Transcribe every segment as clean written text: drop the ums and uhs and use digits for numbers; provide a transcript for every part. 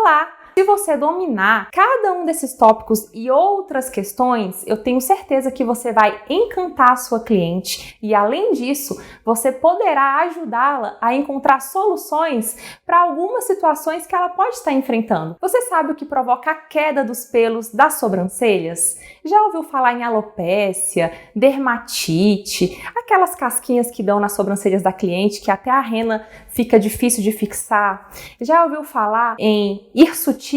lá. Se você dominar cada um desses tópicos e outras questões, eu tenho certeza que você vai encantar a sua cliente e, além disso, você poderá ajudá-la a encontrar soluções para algumas situações que ela pode estar enfrentando. Você sabe o que provoca a queda dos pelos das sobrancelhas? Já ouviu falar em alopécia, dermatite, aquelas casquinhas que dão nas sobrancelhas da cliente que até a rena fica difícil de fixar? Já ouviu falar em hirsutismo?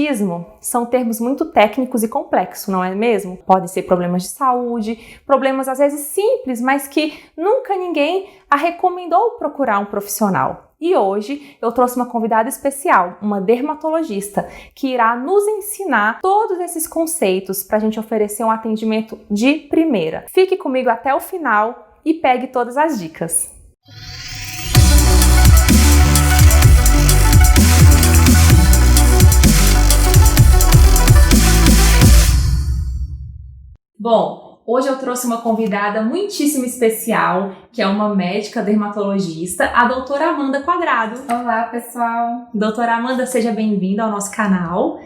São termos muito técnicos e complexos, não é mesmo? Podem ser problemas de saúde, problemas às vezes simples, mas que nunca ninguém a recomendou procurar um profissional. E hoje eu trouxe uma convidada especial, uma dermatologista, que irá nos ensinar todos esses conceitos para a gente oferecer um atendimento de primeira. Fique comigo até o final e pegue todas as dicas. Bom, hoje eu trouxe uma convidada muitíssimo especial, que é uma médica dermatologista, a doutora Amanda Quadrado. Olá, pessoal! Doutora Amanda, seja bem-vinda ao nosso canal.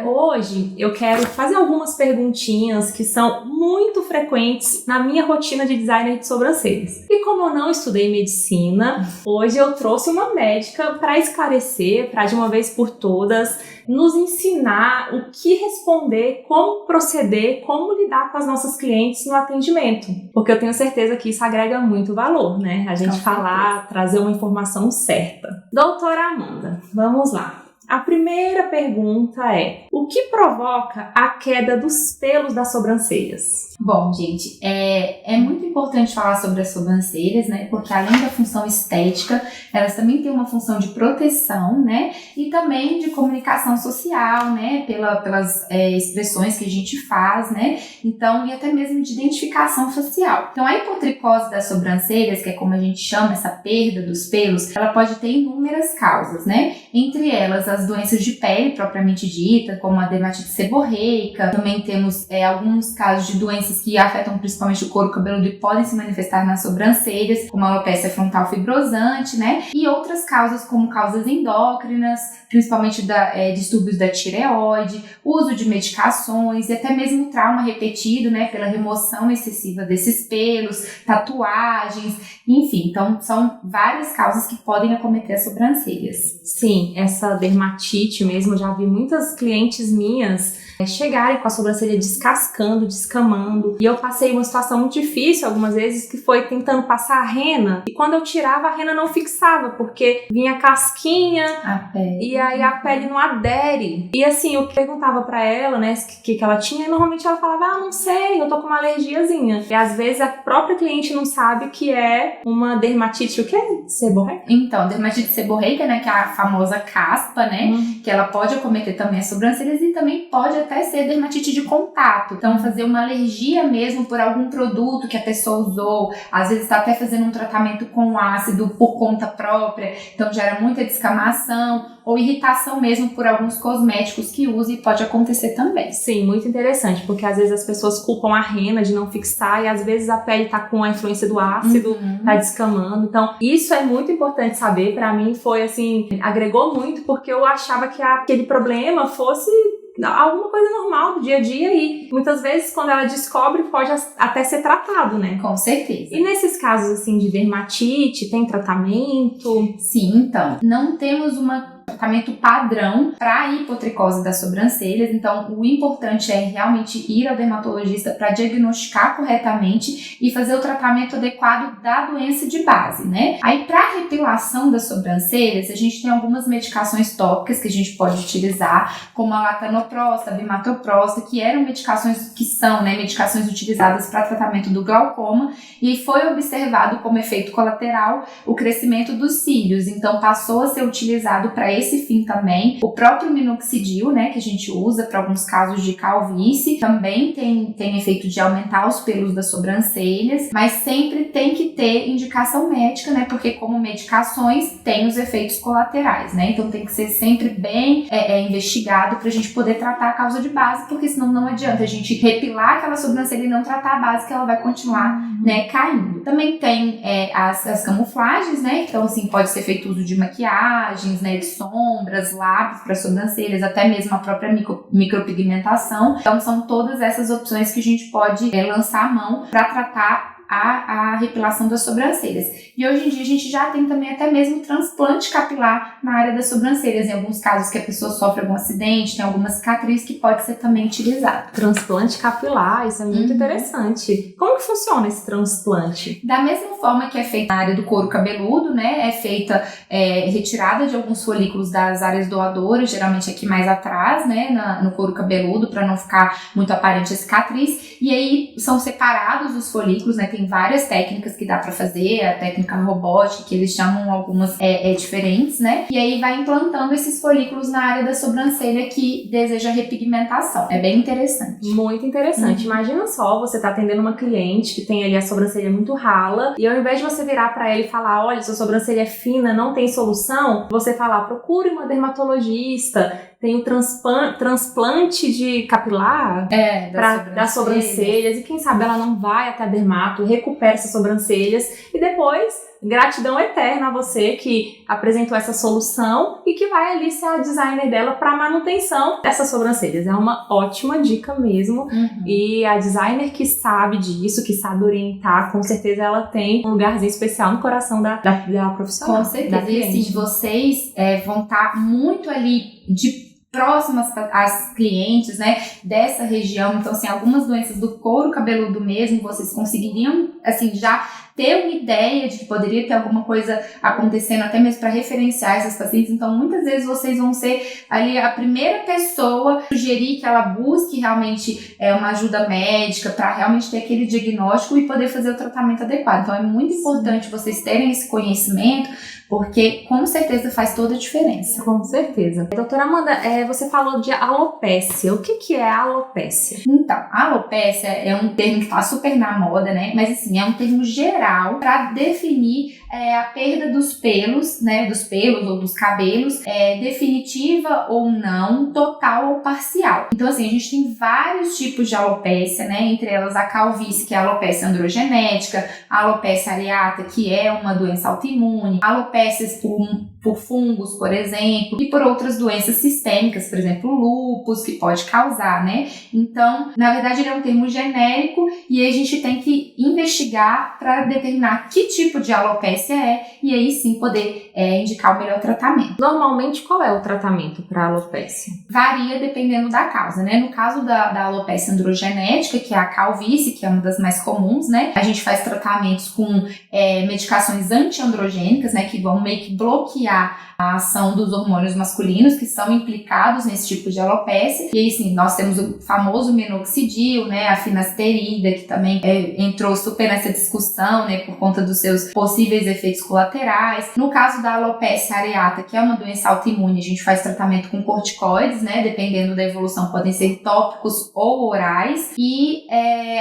Hoje eu quero fazer algumas perguntinhas que são muito frequentes na minha rotina de designer de sobrancelhas. E como eu não estudei medicina, hoje eu trouxe uma médica para esclarecer, para de uma vez por todas nos ensinar o que responder, como proceder, como lidar com as nossas clientes no atendimento. Porque eu tenho certeza que isso agrega muito valor, né? A gente falar, trazer uma informação certa. Doutora Amanda, vamos lá. A primeira pergunta é: o que provoca a queda dos pelos das sobrancelhas? Bom, gente, é muito importante falar sobre as sobrancelhas, né? Porque além da função estética, elas também têm uma função de proteção, né? E também de comunicação social, né? Pelas expressões que a gente faz, né? Então, e até mesmo de identificação facial. Então, a hipotricose das sobrancelhas, que é como a gente chama essa perda dos pelos, ela pode ter inúmeras causas, né? Entre elas, as doenças de pele propriamente dita, como a dermatite seborreica. Também temos alguns casos de doenças que afetam principalmente o couro cabeludo e podem se manifestar nas sobrancelhas, como a alopecia frontal fibrosante, né? E outras causas como causas endócrinas, principalmente distúrbios da tireoide, uso de medicações e até mesmo trauma repetido, né? Pela remoção excessiva desses pelos, tatuagens, enfim. Então, são várias causas que podem acometer as sobrancelhas. Sim, essa dermatite mesmo, já vi muitas clientes minhas chegarem com a sobrancelha descascando, descamando. E eu passei uma situação muito difícil algumas vezes, que foi tentando passar a rena. E quando eu tirava, a rena não fixava, porque vinha casquinha e aí a pele não adere. E assim, eu perguntava pra ela, né, o que ela tinha, e normalmente ela falava, não sei, eu tô com uma alergiazinha. E às vezes a própria cliente não sabe que é uma dermatite, o que é? Seborreica? Então, dermatite seborreica, né, que é a famosa caspa, né, que ela pode acometer também as sobrancelhas e também pode até ser dermatite de contato. Então, fazer uma alergia mesmo por algum produto que a pessoa usou, às vezes está até fazendo um tratamento com ácido por conta própria, então gera muita descamação ou irritação mesmo por alguns cosméticos que usa e pode acontecer também. Sim, muito interessante, porque às vezes as pessoas culpam a rena de não fixar e às vezes a pele tá com a influência do ácido, tá descamando. Então, isso é muito importante saber. Pra mim foi assim, agregou muito, porque eu achava que aquele problema fosse alguma coisa normal do dia a dia e muitas vezes quando ela descobre pode até ser tratado, né? Com certeza. E nesses casos assim de dermatite, tem tratamento? Sim, então, não temos tratamento padrão para a hipotricose das sobrancelhas, então o importante é realmente ir ao dermatologista para diagnosticar corretamente e fazer o tratamento adequado da doença de base, né? Aí para a repilação das sobrancelhas, a gente tem algumas medicações tópicas que a gente pode utilizar, como a latanoprosta, a bimatoprosta, que eram medicações que são, né, medicações utilizadas para tratamento do glaucoma, e foi observado como efeito colateral o crescimento dos cílios, então passou a ser utilizado para esse fim também. O próprio minoxidil, né, que a gente usa para alguns casos de calvície, também tem efeito de aumentar os pelos das sobrancelhas, mas sempre tem que ter indicação médica, né, porque como medicações tem os efeitos colaterais, né, então tem que ser sempre bem investigado para a gente poder tratar a causa de base, porque senão não adianta a gente repilar aquela sobrancelha e não tratar a base, que ela vai continuar, né, caindo. Também tem as camuflagens, né, então assim, pode ser feito uso de maquiagens, né, de sombras, lápis para sobrancelhas, até mesmo a própria micropigmentação. Então são todas essas opções que a gente pode lançar a mão para tratar a repilação das sobrancelhas. E hoje em dia a gente já tem também até mesmo transplante capilar na área das sobrancelhas, em alguns casos que a pessoa sofre algum acidente, tem alguma cicatriz que pode ser também utilizado. Transplante capilar, isso é muito interessante. Como que funciona esse transplante? Da mesma forma que é feita na área do couro cabeludo, né, é feita retirada de alguns folículos das áreas doadoras, geralmente aqui mais atrás, né, no couro cabeludo, para não ficar muito aparente a cicatriz, e aí são separados os folículos, né, tem várias técnicas que dá para fazer, a técnica robótica, que eles chamam algumas diferentes, né? E aí vai implantando esses folículos na área da sobrancelha que deseja repigmentação. É bem interessante. Muito interessante. Imagina só, você tá atendendo uma cliente que tem ali a sobrancelha muito rala, e ao invés de você virar para ela e falar, olha, sua sobrancelha é fina, não tem solução, você falar, procure uma dermatologista, tem o transplante de capilar das sobrancelhas, e quem sabe ela não vai até a dermato, recupera essas sobrancelhas, e depois, gratidão eterna a você que apresentou essa solução e que vai ali ser a designer dela para manutenção dessas sobrancelhas. É uma ótima dica mesmo, e a designer que sabe disso, que sabe orientar, com certeza ela tem um lugarzinho especial no coração da profissional. Com certeza, e assim, vocês vão estar muito ali próximas às clientes, né, dessa região. Então, assim, algumas doenças do couro cabeludo mesmo, vocês conseguiriam, assim, já ter uma ideia de que poderia ter alguma coisa acontecendo, até mesmo para referenciar essas pacientes. Então, muitas vezes vocês vão ser ali a primeira pessoa a sugerir que ela busque realmente uma ajuda médica para realmente ter aquele diagnóstico e poder fazer o tratamento adequado. Então, é muito importante vocês terem esse conhecimento, porque com certeza faz toda a diferença. Com certeza. Doutora Amanda, você falou de alopécia. O que é alopécia? Então, a alopécia é um termo que está super na moda, né? Mas assim, é um termo geral para definir a perda dos pelos, né? Dos pelos ou dos cabelos, definitiva ou não, total ou parcial. Então, assim, a gente tem vários tipos de alopécia, né? Entre elas a calvície, que é a alopécia androgenética, a alopécia areata, que é uma doença autoimune, alopécias por fungos, por exemplo, e por outras doenças sistêmicas, por exemplo, lúpus, que pode causar, né? Então, na verdade, ele é um termo genérico e a gente tem que investigar para determinar que tipo de alopécia e aí sim poder indicar o melhor tratamento. Normalmente, qual é o tratamento para alopécia? Varia dependendo da causa, né? No caso da alopécia androgenética, que é a calvície, que é uma das mais comuns, né? A gente faz tratamentos com medicações antiandrogênicas, né? Que vão meio que bloquear a ação dos hormônios masculinos que são implicados nesse tipo de alopécia. E aí, sim, nós temos o famoso minoxidil, né, a finasterida, que também entrou super nessa discussão, né, por conta dos seus possíveis efeitos colaterais. No caso da alopécia areata, que é uma doença autoimune, a gente faz tratamento com corticoides, né, dependendo da evolução, podem ser tópicos ou orais. E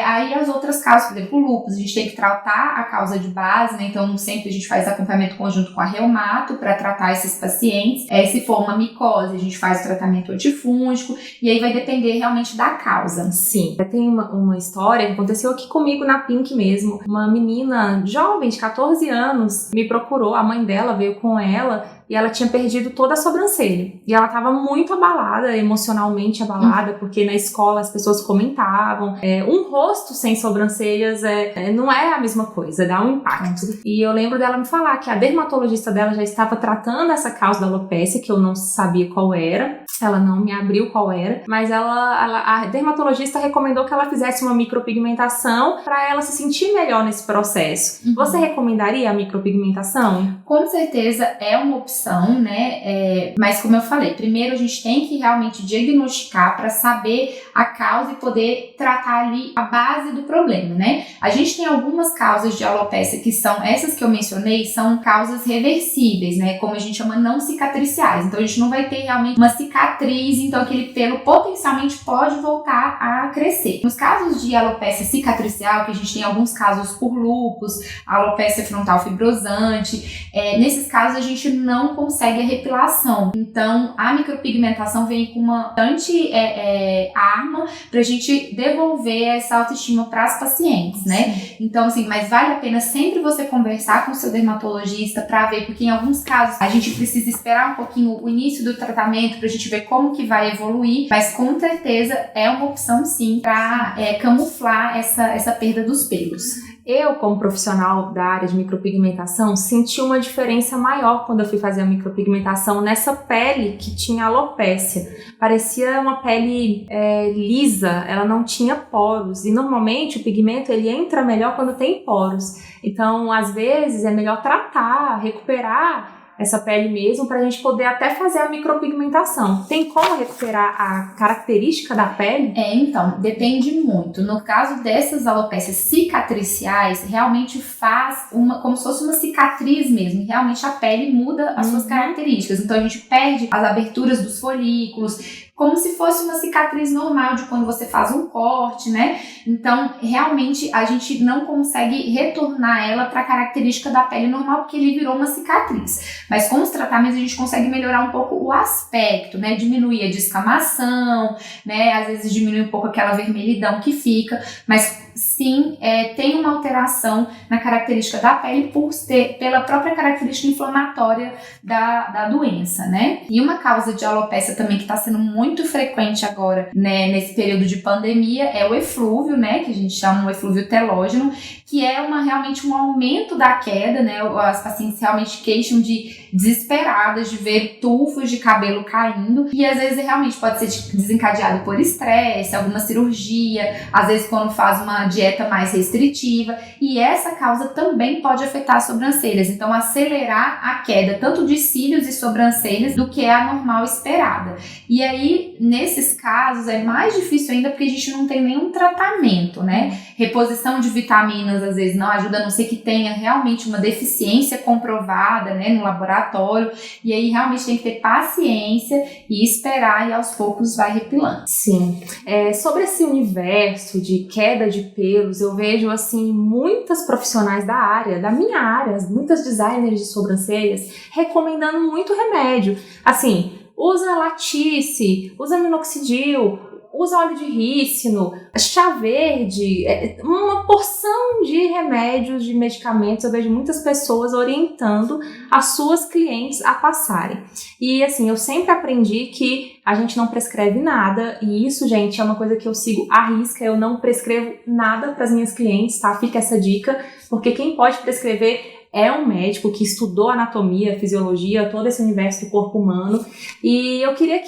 aí as outras causas, por exemplo, o lúpus, a gente tem que tratar a causa de base, né, então sempre a gente faz acompanhamento conjunto com a reumato para tratar esses pacientes. Se for uma micose, a gente faz o tratamento antifúngico, e aí vai depender realmente da causa. Sim, tem uma história que aconteceu aqui comigo na Pink mesmo. Uma menina jovem de 14 anos me procurou, a mãe dela veio com ela, e ela tinha perdido toda a sobrancelha. E ela estava muito abalada, emocionalmente abalada, porque na escola as pessoas comentavam. Um rosto sem sobrancelhas não é a mesma coisa, dá um impacto. E eu lembro dela me falar que a dermatologista dela já estava tratando essa causa da alopécia, que eu não sabia qual era. Ela não me abriu qual era, mas a dermatologista recomendou que ela fizesse uma micropigmentação para ela se sentir melhor nesse processo. Você recomendaria a micropigmentação? Com certeza é uma opção, né? Mas como eu falei, primeiro a gente tem que realmente diagnosticar para saber a causa e poder tratar ali a base do problema, né? A gente tem algumas causas de alopécia que são, essas que eu mencionei, são causas reversíveis, né? Como a gente chama não cicatriciais. Então a gente não vai ter realmente uma cicatriz, então aquele pelo potencialmente pode voltar a crescer. Nos casos de alopécia cicatricial, que a gente tem alguns casos por lúpus, alopécia frontal fibrosante, nesses casos a gente não não consegue a repilação. Então, a micropigmentação vem com uma bastante arma pra gente devolver essa autoestima para as pacientes, né? Então, assim, mas vale a pena sempre você conversar com o seu dermatologista pra ver, porque em alguns casos a gente precisa esperar um pouquinho o início do tratamento pra gente ver como que vai evoluir, mas com certeza é uma opção sim pra camuflar essa perda dos pelos. Eu, como profissional da área de micropigmentação, senti uma diferença maior quando eu fui fazer a micropigmentação nessa pele que tinha alopécia. Parecia uma pele lisa, ela não tinha poros. E normalmente o pigmento ele entra melhor quando tem poros. Então, às vezes, é melhor tratar, recuperar essa pele mesmo, para a gente poder até fazer a micropigmentação. Tem como recuperar a característica da pele? Então, depende muito. No caso dessas alopécias cicatriciais, realmente faz como se fosse uma cicatriz mesmo. Realmente a pele muda as suas características. Então a gente perde as aberturas dos folículos, como se fosse uma cicatriz normal de quando você faz um corte, né? Então, realmente, a gente não consegue retornar ela para a característica da pele normal, porque ele virou uma cicatriz. Mas com os tratamentos, a gente consegue melhorar um pouco o aspecto, né? Diminuir a descamação, né? Às vezes diminui um pouco aquela vermelhidão que fica, mas sim, tem uma alteração na característica da pele pela própria característica inflamatória da doença, né? E uma causa de alopécia também que está sendo muito frequente agora, né, nesse período de pandemia, é o eflúvio, né, que a gente chama um eflúvio telógeno, que é realmente um aumento da queda, né? As pacientes realmente queixam desesperadas de ver tufos de cabelo caindo, e às vezes realmente pode ser desencadeado por estresse, alguma cirurgia, às vezes quando faz uma dieta mais restritiva, e essa causa também pode afetar as sobrancelhas, então acelerar a queda tanto de cílios e sobrancelhas do que é a normal esperada. E aí, nesses casos, é mais difícil ainda porque a gente não tem nenhum tratamento, né? Reposição de vitaminas às vezes não ajuda, a não ser que tenha realmente uma deficiência comprovada, né, no laboratório, e aí realmente tem que ter paciência e esperar, e aos poucos vai repilando. Sim. Sobre esse universo de queda de pelos, eu vejo assim muitas profissionais da minha área, muitas designers de sobrancelhas recomendando muito remédio. Assim, usa latice, usa minoxidil, usa óleo de rícino, chá verde, uma porção de remédios, de medicamentos. Eu vejo muitas pessoas orientando as suas clientes a passarem. E assim, eu sempre aprendi que a gente não prescreve nada, e isso, gente, é uma coisa que eu sigo à risca. Eu não prescrevo nada para as minhas clientes, tá? Fica essa dica, porque quem pode prescrever é um médico que estudou anatomia, fisiologia, todo esse universo do corpo humano. E eu queria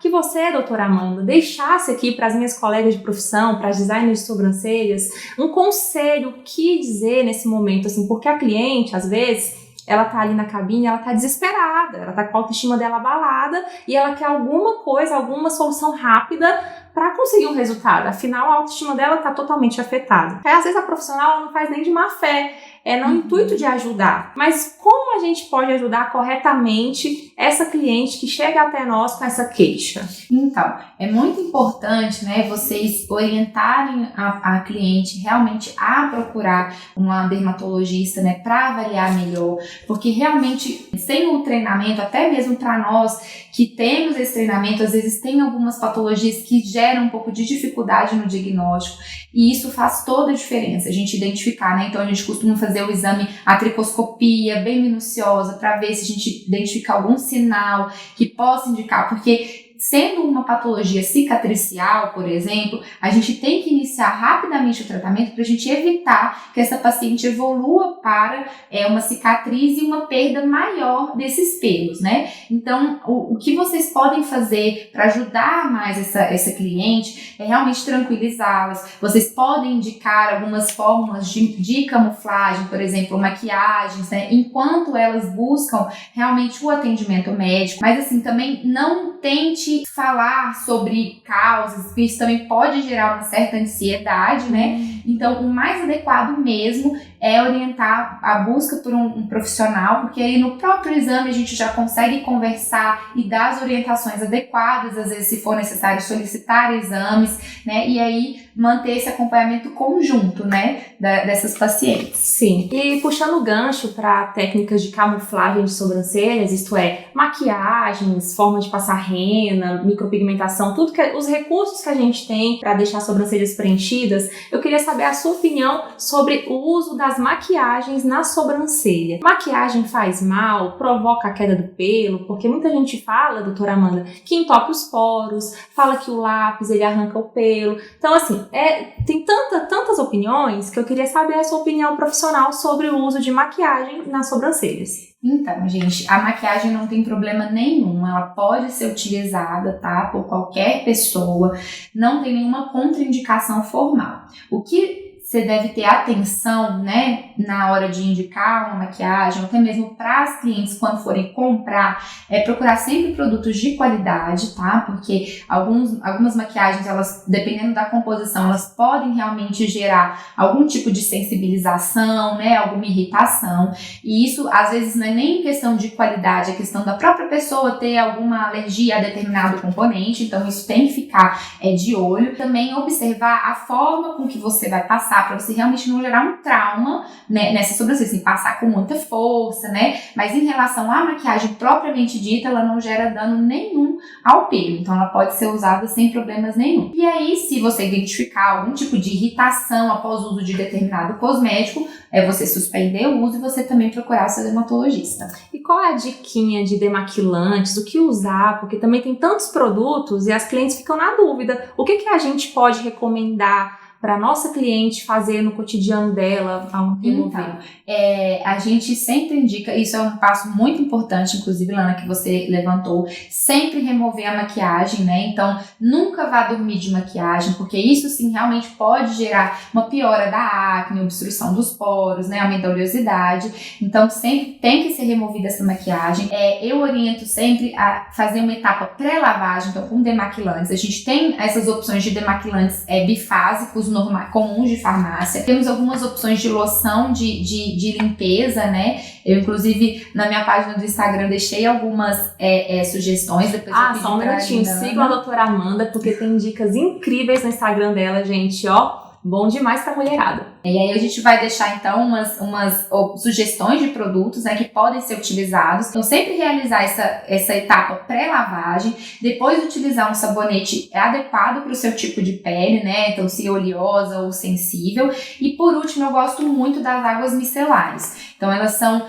que você, doutora Amanda, deixasse aqui para as minhas colegas de profissão, para as designers de sobrancelhas, um conselho, o que dizer nesse momento, assim, porque a cliente, às vezes, ela tá ali na cabine, ela tá desesperada, ela tá com a autoestima dela abalada e ela quer alguma coisa, alguma solução rápida para conseguir um resultado. Afinal, a autoestima dela tá totalmente afetada. Às vezes a profissional não faz nem de má fé, no intuito de ajudar. Mas como a gente pode ajudar corretamente essa cliente que chega até nós com essa queixa? Então, é muito importante, né, vocês orientarem a cliente realmente a procurar uma dermatologista, né, para avaliar melhor, porque realmente sem o treinamento, até mesmo para nós que temos esse treinamento, às vezes tem algumas patologias que geram um pouco de dificuldade no diagnóstico, e isso faz toda a diferença, a gente identificar, né? Então a gente costuma fazer o exame, a tricoscopia bem minuciosa, para ver se a gente identifica algum sinal que possa indicar, porque sendo uma patologia cicatricial, por exemplo, a gente tem que iniciar rapidamente o tratamento para a gente evitar que essa paciente evolua para uma cicatriz e uma perda maior desses pelos, né? Então, o que vocês podem fazer para ajudar mais essa cliente é realmente tranquilizá-las. Vocês podem indicar algumas fórmulas de camuflagem, por exemplo, maquiagens, né? Enquanto elas buscam realmente o atendimento médico. Mas assim, também não tente falar sobre causas, porque isso também pode gerar uma certa ansiedade, né? Então, o mais adequado mesmo é orientar a busca por um profissional, porque aí no próprio exame a gente já consegue conversar e dar as orientações adequadas, às vezes se for necessário solicitar exames, né, e aí manter esse acompanhamento conjunto, né, dessas pacientes. Sim, e puxando o gancho para técnicas de camuflagem de sobrancelhas, isto é, maquiagens, forma de passar rena, micropigmentação, tudo que os recursos que a gente tem para deixar as sobrancelhas preenchidas, eu queria saber a sua opinião sobre o uso das maquiagens na sobrancelha. Maquiagem faz mal? Provoca a queda do pelo? Porque muita gente fala, doutora Amanda, que entope os poros, fala que o lápis ele arranca o pelo. Então, assim, tem tantas opiniões que eu queria saber a sua opinião profissional sobre o uso de maquiagem nas sobrancelhas. Então, gente, a maquiagem não tem problema nenhum, ela pode ser utilizada, tá, por qualquer pessoa, não tem nenhuma contraindicação formal. O que você deve ter atenção, né, na hora de indicar uma maquiagem, ou até mesmo para as clientes quando forem comprar, é procurar sempre produtos de qualidade, tá? Porque algumas maquiagens, elas, dependendo da composição, elas podem realmente gerar algum tipo de sensibilização, né, alguma irritação, e isso às vezes não é nem questão de qualidade, é questão da própria pessoa ter alguma alergia a determinado componente, então isso tem que ficar de olho. Também observar a forma com que você vai passar, para você realmente não gerar um trauma, né, nessa sobrancelha, assim, passar com muita força, né, mas em relação à maquiagem propriamente dita, ela não gera dano nenhum ao pelo, então ela pode ser usada sem problemas nenhum. E aí, se você identificar algum tipo de irritação após o uso de determinado cosmético, é você suspender o uso e você também procurar o seu dermatologista. E qual é a diquinha de demaquilantes, o que usar, porque também tem tantos produtos e as clientes ficam na dúvida, o que a gente pode recomendar para nossa cliente fazer no cotidiano dela ao remover? Então, a gente sempre indica, isso é um passo muito importante, inclusive, Lana, que você levantou, sempre remover a maquiagem, né? Então, nunca vá dormir de maquiagem, porque isso sim realmente pode gerar uma piora da acne, obstrução dos poros, né? Aumento da oleosidade. Então, sempre tem que ser removida essa maquiagem. Eu oriento sempre a fazer uma etapa pré-lavagem, então com demaquilantes. A gente tem essas opções de demaquilantes bifásicos, comuns de farmácia. Temos algumas opções de loção de limpeza, né? Eu, inclusive, na minha página do Instagram deixei algumas sugestões. Depois só um minutinho. Sigam a doutora Amanda, porque tem dicas incríveis no Instagram dela, gente, ó. Bom demais pra mulherada. E aí a gente vai deixar então umas sugestões de produtos, né, que podem ser utilizados. Então sempre realizar essa etapa pré-lavagem, depois utilizar um sabonete adequado para o seu tipo de pele, né, então se oleosa ou sensível. E por último eu gosto muito das águas micelares. Então elas são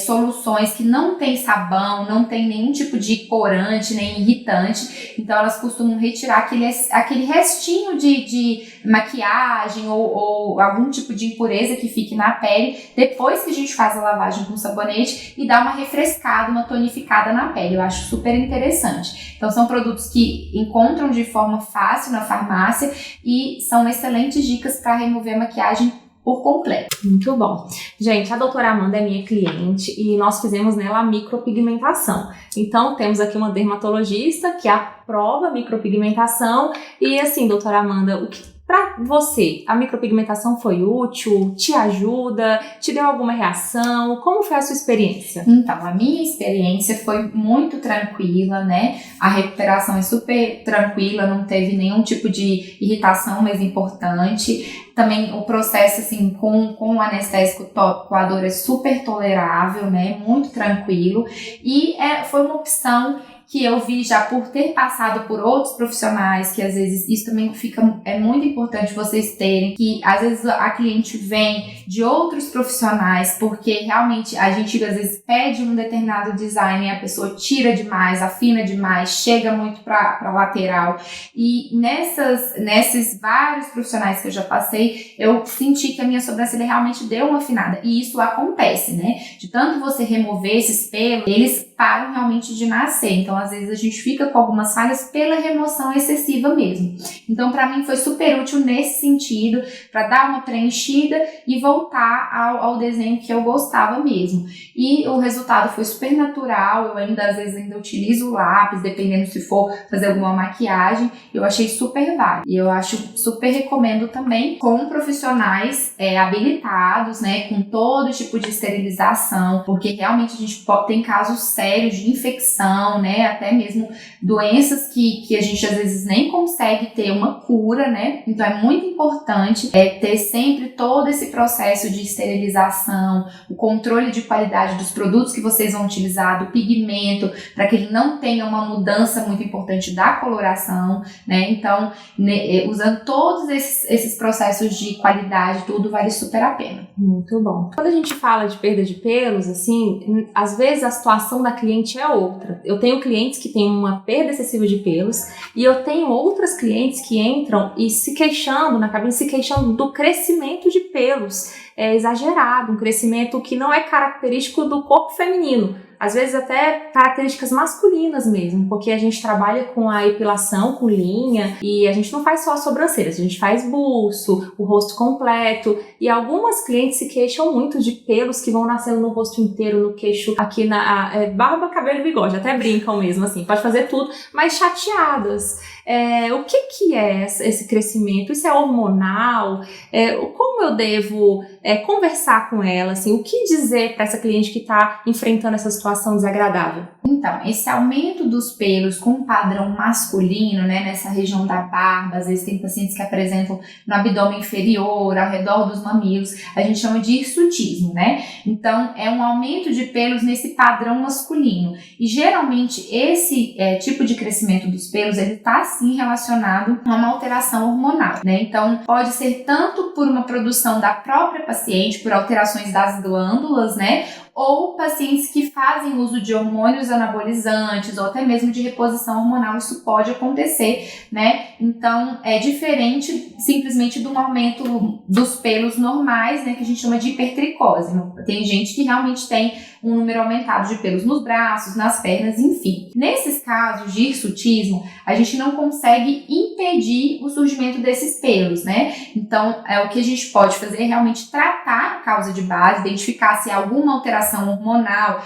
soluções que não tem sabão, não tem nenhum tipo de corante, nem irritante. Então elas costumam retirar aquele restinho de maquiagem ou algum tipo de impureza que fique na pele depois que a gente faz a lavagem com sabonete e dá uma refrescada, uma tonificada na pele. Eu acho super interessante. Então são produtos que encontram de forma fácil na farmácia e são excelentes dicas para remover a maquiagem por completo. Muito bom. Gente, a doutora Amanda é minha cliente e nós fizemos nela a micropigmentação. Então, temos aqui uma dermatologista que aprova a micropigmentação e assim, doutora Amanda, para você, a micropigmentação foi útil? Te ajuda? Te deu alguma reação? Como foi a sua experiência? Então, a minha experiência foi muito tranquila, né? A recuperação é super tranquila, não teve nenhum tipo de irritação mais importante. Também o processo, assim, com o anestésico tópico, a dor é super tolerável, né? Muito tranquilo. E foi uma opção que eu vi já por ter passado por outros profissionais, que às vezes isso também é muito importante vocês terem, que às vezes a cliente vem de outros profissionais, porque realmente a gente às vezes pede um determinado design e a pessoa tira demais, afina demais, chega muito para lateral, e nesses vários profissionais que eu já passei, eu senti que a minha sobrancelha realmente deu uma afinada, e isso acontece, né? De tanto você remover esses pelos, eles param realmente de nascer. Então, às vezes, a gente fica com algumas falhas pela remoção excessiva mesmo. Então, para mim, foi super útil nesse sentido, para dar uma preenchida e voltar ao desenho que eu gostava mesmo. E o resultado foi super natural. Eu às vezes utilizo o lápis, dependendo se for fazer alguma maquiagem. Eu achei super válido. E eu super recomendo também com profissionais habilitados, né, com todo tipo de esterilização, porque realmente a gente tem casos sérios de infecção, né, até mesmo doenças que a gente às vezes nem consegue ter uma cura, né, então é muito importante ter sempre todo esse processo de esterilização, o controle de qualidade dos produtos que vocês vão utilizar, do pigmento, para que ele não tenha uma mudança muito importante da coloração, né, então usando todos esses processos de qualidade, tudo vale super a pena. Muito bom. Quando a gente fala de perda de pelos, assim, às vezes a situação da cliente é outra. Eu tenho clientes que têm uma perda excessiva de pelos e eu tenho outras clientes que entram e se queixando na cabine, se queixando do crescimento de pelos exagerado, um crescimento que não é característico do corpo feminino. Às vezes até características masculinas mesmo, porque a gente trabalha com a epilação, com linha, e a gente não faz só as sobrancelhas, a gente faz buço, o rosto completo, e algumas clientes se queixam muito de pelos que vão nascendo no rosto inteiro, no queixo, aqui na barba, cabelo e bigode, até brincam mesmo assim, pode fazer tudo, mas chateadas. O que é esse crescimento? Isso é hormonal? Como eu devo conversar com ela? Assim, o que dizer para essa cliente que está enfrentando essa situação desagradável? Então, esse aumento dos pelos com um padrão masculino, né, nessa região da barba, às vezes tem pacientes que apresentam no abdômen inferior, ao redor dos mamilos, a gente chama de hirsutismo, né? Então, é um aumento de pelos nesse padrão masculino. E geralmente esse tipo de crescimento dos pelos, ele está sim relacionado a uma alteração hormonal, né? Então, pode ser tanto por uma produção da própria paciente, por alterações das glândulas, né? Ou pacientes que fazem uso de hormônios anabolizantes ou até mesmo de reposição hormonal, isso pode acontecer, né? Então, é diferente simplesmente de um aumento dos pelos normais, né? Que a gente chama de hipertricose. Tem gente que realmente tem um número aumentado de pelos nos braços, nas pernas, enfim. Nesses casos de hirsutismo, a gente não consegue impedir o surgimento desses pelos, né? Então, o que a gente pode fazer é realmente tratar a causa de base, identificar se há alguma alteração hormonal,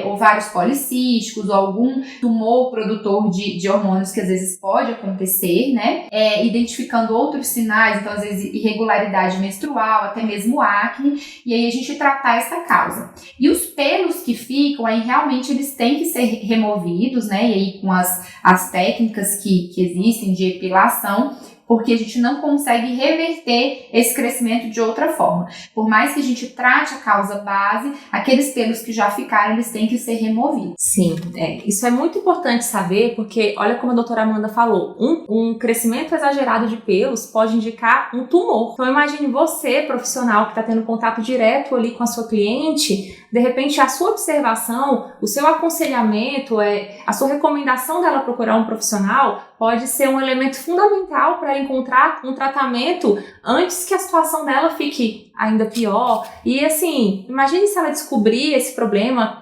ovários policísticos ou algum tumor produtor de hormônios que às vezes pode acontecer, né? Identificando outros sinais, então às vezes irregularidade menstrual, até mesmo acne, e aí a gente tratar essa causa. E os pelos que ficam, aí realmente eles têm que ser removidos, né? E aí com as técnicas que existem de epilação, porque a gente não consegue reverter esse crescimento de outra forma. Por mais que a gente trate a causa base, aqueles pelos que já ficaram, eles têm que ser removidos. Sim, isso é muito importante saber, porque olha como a doutora Amanda falou, um crescimento exagerado de pelos pode indicar um tumor. Então imagine você, profissional, que está tendo contato direto ali com a sua cliente, de repente a sua observação, o seu aconselhamento, a sua recomendação dela procurar um profissional pode ser um elemento fundamental para encontrar um tratamento antes que a situação dela fique ainda pior. E assim, imagine se ela descobrir esse problema,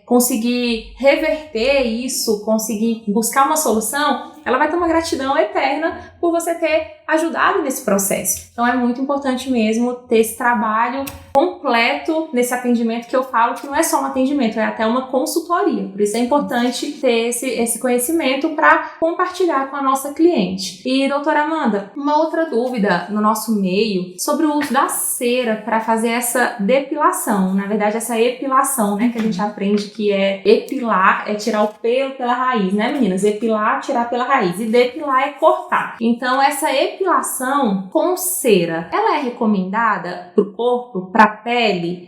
conseguir reverter isso, conseguir buscar uma solução, ela vai ter uma gratidão eterna por você ter ajudado nesse processo. Então é muito importante mesmo ter esse trabalho completo nesse atendimento, que eu falo que não é só um atendimento, é até uma consultoria. Por isso é importante ter esse conhecimento para compartilhar com a nossa cliente. E doutora Amanda, uma outra dúvida no nosso meio sobre o uso da cera para fazer essa depilação, na verdade essa epilação, né, que a gente aprende que é epilar, é tirar o pelo pela raiz, né meninas? Epilar, tirar pela raiz, e depilar é cortar. Então essa epilação com cera, ela é recomendada pro corpo, pra pele?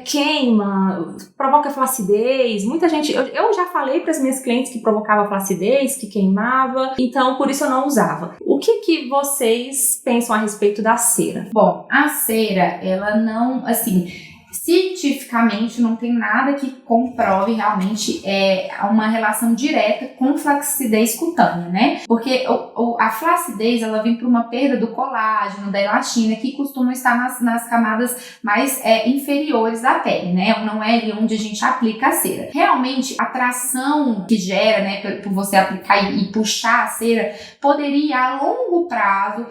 Queima, provoca flacidez? Muita gente, eu já falei para as minhas clientes que provocava flacidez, que queimava, então por isso eu não usava. O que vocês pensam a respeito da cera? Bom, a cera, ela não, assim, cientificamente não tem nada que comprove realmente uma relação direta com flacidez cutânea, né? Porque a flacidez, ela vem por uma perda do colágeno, da elastina, que costuma estar nas camadas mais inferiores da pele, né? Não é ali onde a gente aplica a cera. Realmente, a tração que gera, né, por você aplicar e puxar a cera, poderia a longo prazo,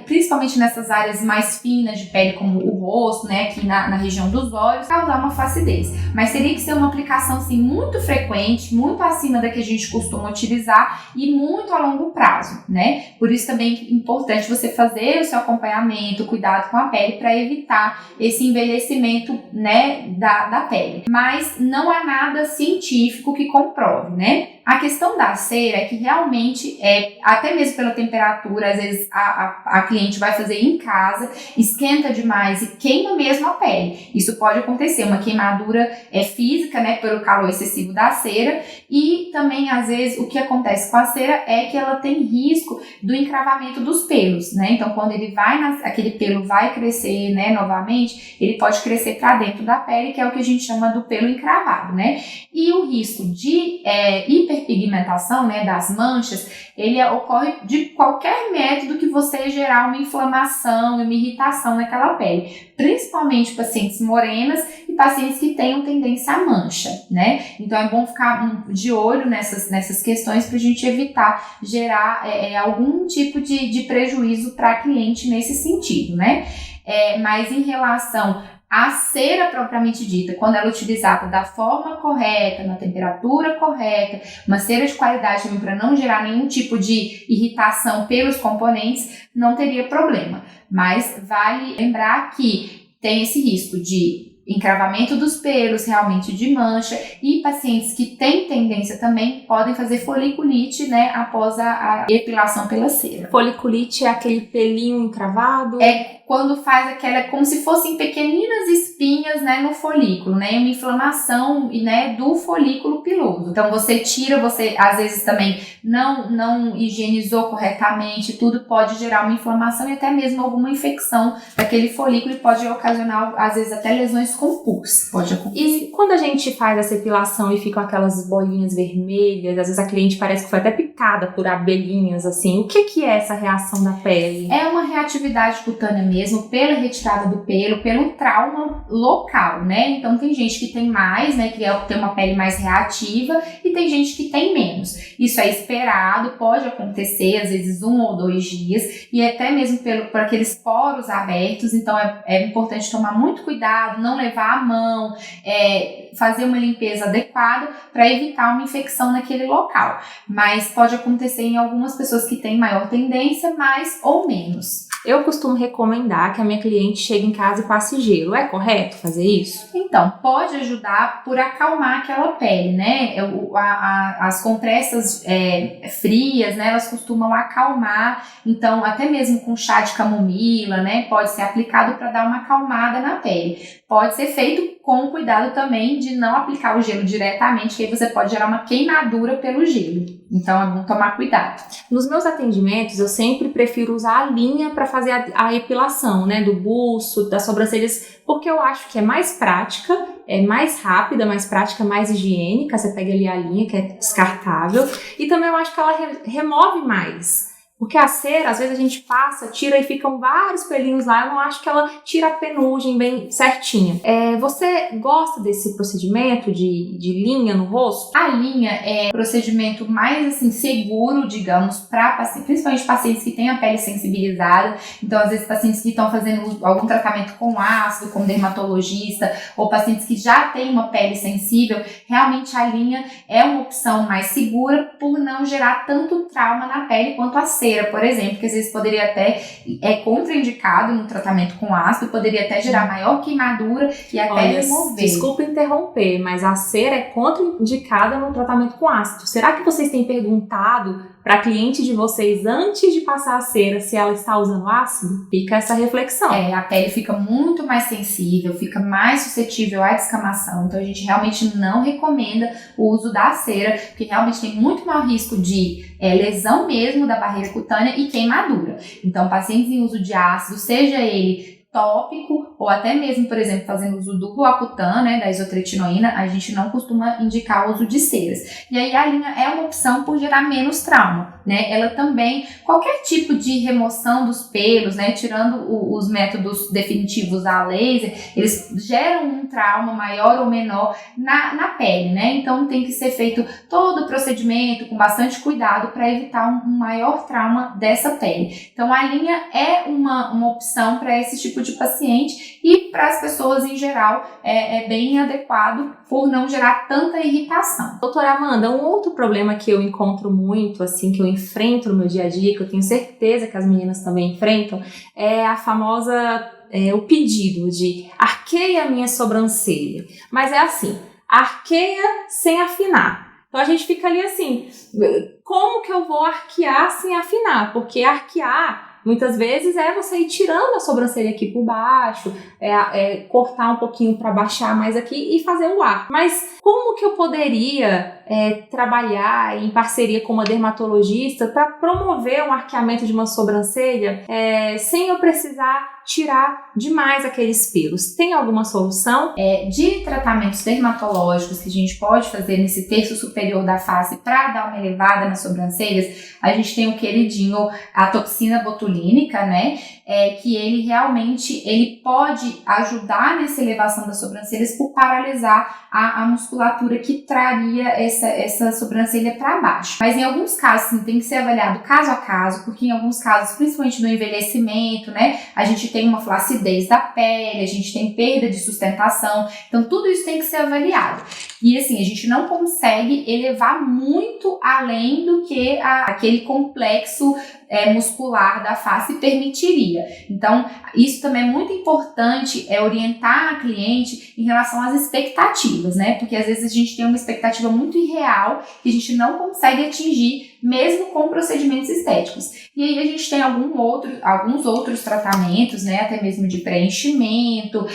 principalmente nessas áreas mais finas de pele, como o rosto, né, aqui na região dos olhos, causar uma flacidez. Mas teria que ser uma aplicação assim, muito frequente, muito acima da que a gente costuma utilizar e muito a longo prazo, né? Por isso também é importante você fazer o seu acompanhamento, cuidado com a pele para evitar esse envelhecimento, né, da pele. Mas não há nada científico que comprove, né? A questão da cera é que realmente, até mesmo pela temperatura, às vezes a cliente vai fazer em casa, esquenta demais e queima mesmo a pele. Isso pode acontecer, uma queimadura física, né, pelo calor excessivo da cera, e também, às vezes, o que acontece com a cera é que ela tem risco do encravamento dos pelos, né? Então, quando ele aquele pelo vai crescer, né, novamente, ele pode crescer para dentro da pele, que é o que a gente chama do pelo encravado, né? E o risco de hiperpigmentação, né, das manchas, ele ocorre de qualquer método que você gerar uma inflamação e uma irritação naquela pele, principalmente pacientes morenas e pacientes que tenham tendência à mancha, né? Então é bom ficar de olho nessas questões para a gente evitar gerar algum tipo de prejuízo para a cliente nesse sentido, né? Mas em relação a cera propriamente dita, quando ela é utilizada da forma correta, na temperatura correta, uma cera de qualidade também para não gerar nenhum tipo de irritação pelos componentes, não teria problema. Mas vale lembrar que tem esse risco de encravamento dos pelos, realmente de mancha, e pacientes que têm tendência também podem fazer foliculite, né, após a epilação pela cera. Foliculite é aquele pelinho encravado? Quando faz como se fossem pequeninas espinhas, né, no folículo, né, uma inflamação, né, do folículo piloso. Então você às vezes também não higienizou corretamente, tudo pode gerar uma inflamação e até mesmo alguma infecção daquele folículo e pode ocasionar, às vezes, até lesões com pus. Pode acontecer. E quando a gente faz essa epilação e ficam aquelas bolinhas vermelhas, às vezes a cliente parece que foi até picada por abelhinhas, assim, o que é essa reação da pele? É uma reatividade cutânea mesmo, pela retirada do pelo, pelo trauma local, né? Então tem gente que tem mais, né, que tem uma pele mais reativa, e tem gente que tem menos. Isso é esperado, pode acontecer às vezes 1 ou 2 dias, e até mesmo por aqueles poros abertos. Então é importante tomar muito cuidado, não levar a mão, fazer uma limpeza adequada para evitar uma infecção naquele local. Mas pode acontecer em algumas pessoas que têm maior tendência, mais ou menos. Eu costumo recomendar que a minha cliente chegue em casa e passe gelo. É correto fazer isso? Então, pode ajudar por acalmar aquela pele, né? As compressas frias, né, elas costumam acalmar. Então, até mesmo com chá de camomila, né, pode ser aplicado para dar uma acalmada na pele. Pode ser feito com cuidado também de não aplicar o gelo diretamente, que aí você pode gerar uma queimadura pelo gelo. Então é bom tomar cuidado. Nos meus atendimentos, eu sempre prefiro usar a linha para fazer a epilação, né, do buço, das sobrancelhas, porque eu acho que é mais prática, é mais rápida, mais prática, mais higiênica. Você pega ali a linha, que é descartável, e também eu acho que ela remove mais. Porque a cera, às vezes a gente passa, tira e ficam vários pelinhos lá. Eu não acho que ela tira a penugem bem certinha. Você gosta desse procedimento de linha no rosto? A linha é um procedimento mais assim, seguro, digamos, para pacientes, principalmente pacientes que têm a pele sensibilizada. Então, às vezes, pacientes que estão fazendo algum tratamento com ácido, com dermatologista, ou pacientes que já têm uma pele sensível, realmente a linha é uma opção mais segura por não gerar tanto trauma na pele quanto a cera, por exemplo, que às vezes poderia até contraindicado no tratamento com ácido, poderia até gerar maior queimadura e até remover. Desculpa interromper, mas a cera é contraindicada no tratamento com ácido. Será que vocês têm perguntado para a cliente de vocês antes de passar a cera se ela está usando ácido? Fica essa reflexão. A pele fica muito mais sensível, fica mais suscetível à descamação, então a gente realmente não recomenda o uso da cera, porque realmente tem muito maior risco de lesão mesmo da barreira cutânea e queimadura. Então, pacientes em uso de ácido, seja ele tópico, ou até mesmo, por exemplo, fazendo uso do Roacutan, né, da isotretinoína, a gente não costuma indicar o uso de ceras. E aí a linha é uma opção por gerar menos trauma, né? Ela também, qualquer tipo de remoção dos pelos, né, tirando os métodos definitivos a laser, eles geram um trauma maior ou menor na pele, né? Então tem que ser feito todo o procedimento com bastante cuidado para evitar um maior trauma dessa pele. Então a linha é uma opção para esse tipo de paciente e para as pessoas em geral é bem adequado por não gerar tanta irritação. Doutora Amanda, um outro problema que eu encontro muito, assim, que eu enfrento no meu dia a dia, que eu tenho certeza que as meninas também enfrentam, é a famosa, o pedido de arqueia a minha sobrancelha. Mas é assim, arqueia sem afinar. Então a gente fica ali assim, como que eu vou arquear sem afinar? Porque arquear muitas vezes é você ir tirando a sobrancelha aqui por baixo, cortar um pouquinho para baixar mais aqui e fazer o arco. Mas como que eu poderia trabalhar em parceria com uma dermatologista para promover um arqueamento de uma sobrancelha sem eu precisar tirar demais aqueles pelos? Tem alguma solução? De tratamentos dermatológicos que a gente pode fazer nesse terço superior da face para dar uma elevada nas sobrancelhas, a gente tem o queridinho, a toxina botulínica, né? Que ele realmente pode ajudar nessa elevação das sobrancelhas por paralisar a musculatura que traria essa sobrancelha para baixo. Mas em alguns casos, sim, tem que ser avaliado caso a caso, porque em alguns casos, principalmente no envelhecimento, né, a gente tem uma flacidez da pele, a gente tem perda de sustentação, então tudo isso tem que ser avaliado. E assim, a gente não consegue elevar muito além do que aquele complexo muscular da face permitiria. Então, isso também é muito importante, orientar a cliente em relação às expectativas, né? Porque às vezes a gente tem uma expectativa muito irreal que a gente não consegue atingir mesmo com procedimentos estéticos. E aí a gente tem alguns outros tratamentos, né? Até mesmo de preenchimento,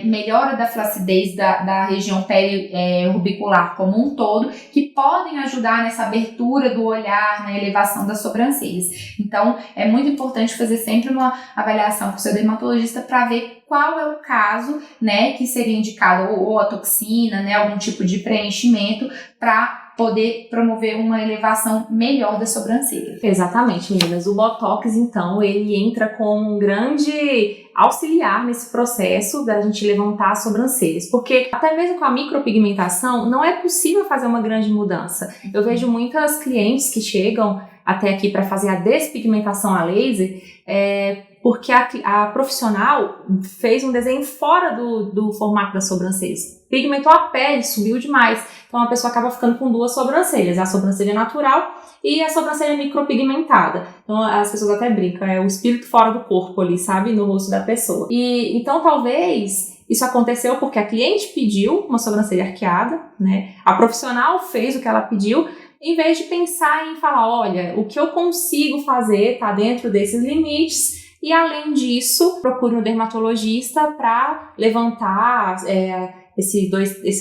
melhora da flacidez da região periorbicular como um todo, que podem ajudar nessa abertura do olhar, na elevação das sobrancelhas. Então, é muito importante fazer sempre uma avaliação com o seu dermatologista para ver qual é o caso, né, que seria indicado ou a toxina, né, algum tipo de preenchimento para poder promover uma elevação melhor da sobrancelha. Exatamente, meninas. O Botox, então, ele entra como um grande auxiliar nesse processo da gente levantar as sobrancelhas, porque até mesmo com a micropigmentação não é possível fazer uma grande mudança. Eu vejo muitas clientes que chegam até aqui para fazer a despigmentação a laser, porque a profissional fez um desenho fora do formato das sobrancelhas. Pigmentou a pele, subiu demais. Então a pessoa acaba ficando com duas sobrancelhas, a sobrancelha natural e a sobrancelha micropigmentada. Então as pessoas até brincam, é o espírito fora do corpo ali, sabe, no rosto da pessoa. E então talvez isso aconteceu porque a cliente pediu uma sobrancelha arqueada, né? A profissional fez o que ela pediu, em vez de pensar em falar, olha, o que eu consigo fazer está dentro desses limites. E além disso, procure um dermatologista para levantar esse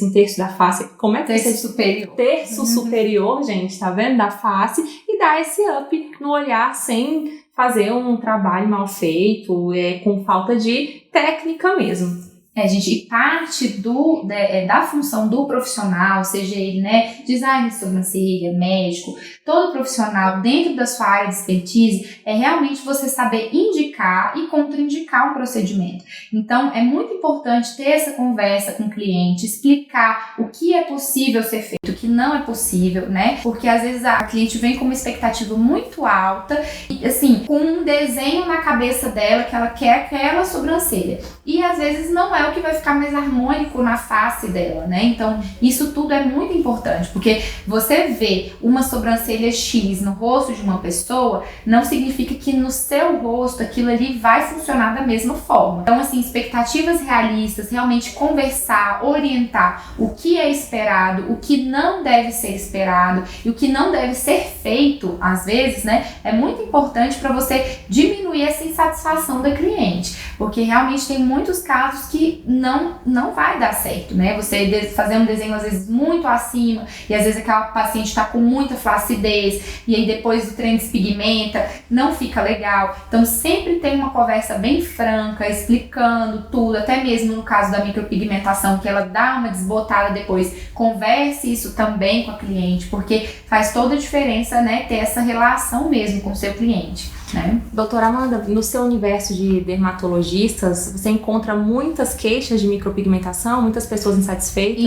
um terço da face. Como é que terço superior? Terço superior, gente, tá vendo? Da face. E dar esse up no olhar sem fazer um trabalho mal feito, com falta de técnica mesmo. Gente, parte da função do profissional, seja ele, né, designer de sobrancelha, médico, todo profissional dentro da sua área de expertise, é realmente você saber indicar e contraindicar um procedimento. Então, é muito importante ter essa conversa com o cliente, explicar o que é possível ser feito, o que não é possível, né, porque às vezes a cliente vem com uma expectativa muito alta e, assim, com um desenho na cabeça dela que ela quer aquela sobrancelha. E às vezes não é o que vai ficar mais harmônico na face dela, né? Então, isso tudo é muito importante, porque você vê uma sobrancelha X no rosto de uma pessoa, não significa que no seu rosto aquilo ali vai funcionar da mesma forma. Então, assim, expectativas realistas, realmente conversar, orientar o que é esperado, o que não deve ser esperado e o que não deve ser feito, às vezes, né? É muito importante para você diminuir essa insatisfação da cliente, porque realmente tem muitos casos que que não vai dar certo, né? Você fazer um desenho às vezes muito acima e às vezes aquela paciente está com muita flacidez e aí depois do treino despigmenta, não fica legal. Então sempre tem uma conversa bem franca, explicando tudo, até mesmo no caso da micropigmentação, que ela dá uma desbotada depois, converse isso também com a cliente, porque faz toda a diferença, né, ter essa relação mesmo com o seu cliente, né? Doutora Amanda, no seu universo de dermatologistas, você encontra muitas queixas de micropigmentação, muitas pessoas insatisfeitas?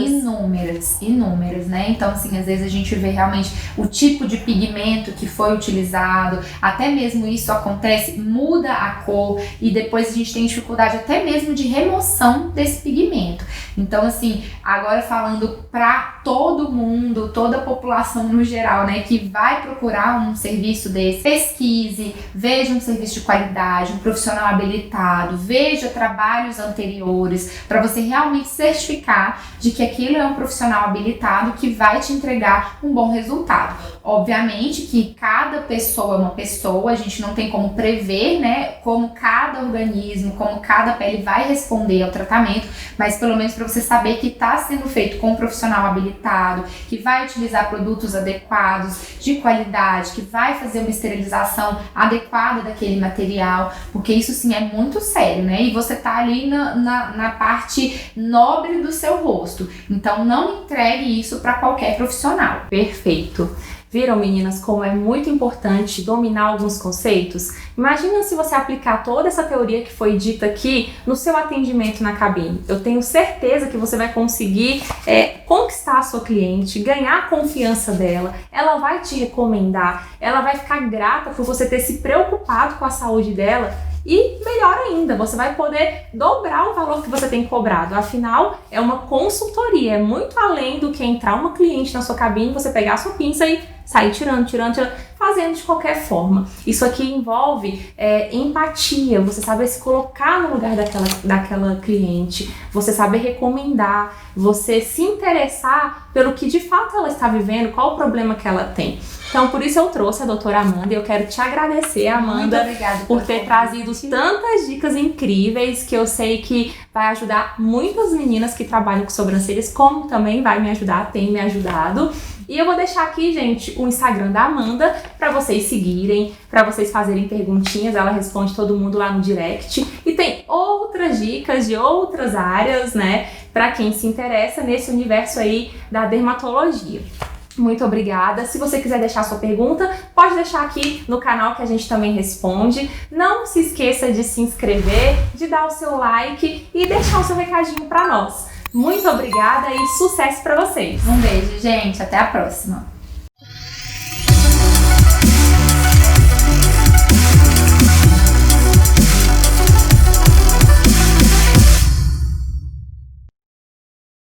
Inúmeras, né? Então, assim, às vezes a gente vê realmente o tipo de pigmento que foi utilizado, até mesmo isso acontece, muda a cor e depois a gente tem dificuldade até mesmo de remoção desse pigmento. Então, assim, agora falando para todo mundo, toda a população no geral, né, que vai procurar um serviço desse, pesquise, veja um serviço de qualidade, um profissional habilitado, veja trabalhos anteriores, para você realmente certificar de que aquilo é um profissional habilitado que vai te entregar um bom resultado. Obviamente que cada pessoa é uma pessoa, a gente não tem como prever, né, como cada organismo, como cada pele vai responder ao tratamento, mas pelo menos para você saber que está sendo feito com um profissional habilitado, que vai utilizar produtos adequados, de qualidade, que vai fazer uma esterilização adequada daquele material, porque isso sim é muito sério, né? E você tá ali na parte nobre do seu rosto, então não entregue isso para qualquer profissional. Perfeito. Viram, meninas, como é muito importante dominar alguns conceitos? Imagina se você aplicar toda essa teoria que foi dita aqui no seu atendimento na cabine. Eu tenho certeza que você vai conseguir conquistar a sua cliente, ganhar a confiança dela, ela vai te recomendar, ela vai ficar grata por você ter se preocupado com a saúde dela. E melhor ainda, você vai poder dobrar o valor que você tem cobrado. Afinal, é uma consultoria, é muito além do que entrar uma cliente na sua cabine, você pegar a sua pinça e sair tirando, fazendo de qualquer forma. Isso aqui envolve empatia, você saber se colocar no lugar daquela cliente, você saber recomendar, você se interessar pelo que de fato ela está vivendo, qual o problema que ela tem. Então, por isso eu trouxe a doutora Amanda e eu quero te agradecer, Amanda, por ter trazido tantas dicas incríveis que eu sei que vai ajudar muitas meninas que trabalham com sobrancelhas, como também vai me ajudar, tem me ajudado. E eu vou deixar aqui, gente, o Instagram da Amanda para vocês seguirem, para vocês fazerem perguntinhas, ela responde todo mundo lá no direct. E tem outras dicas de outras áreas, né, para quem se interessa nesse universo aí da dermatologia. Muito obrigada. Se você quiser deixar sua pergunta, pode deixar aqui no canal que a gente também responde. Não se esqueça de se inscrever, de dar o seu like e deixar o seu recadinho para nós. Muito obrigada e sucesso para vocês. Um beijo, gente. Até a próxima.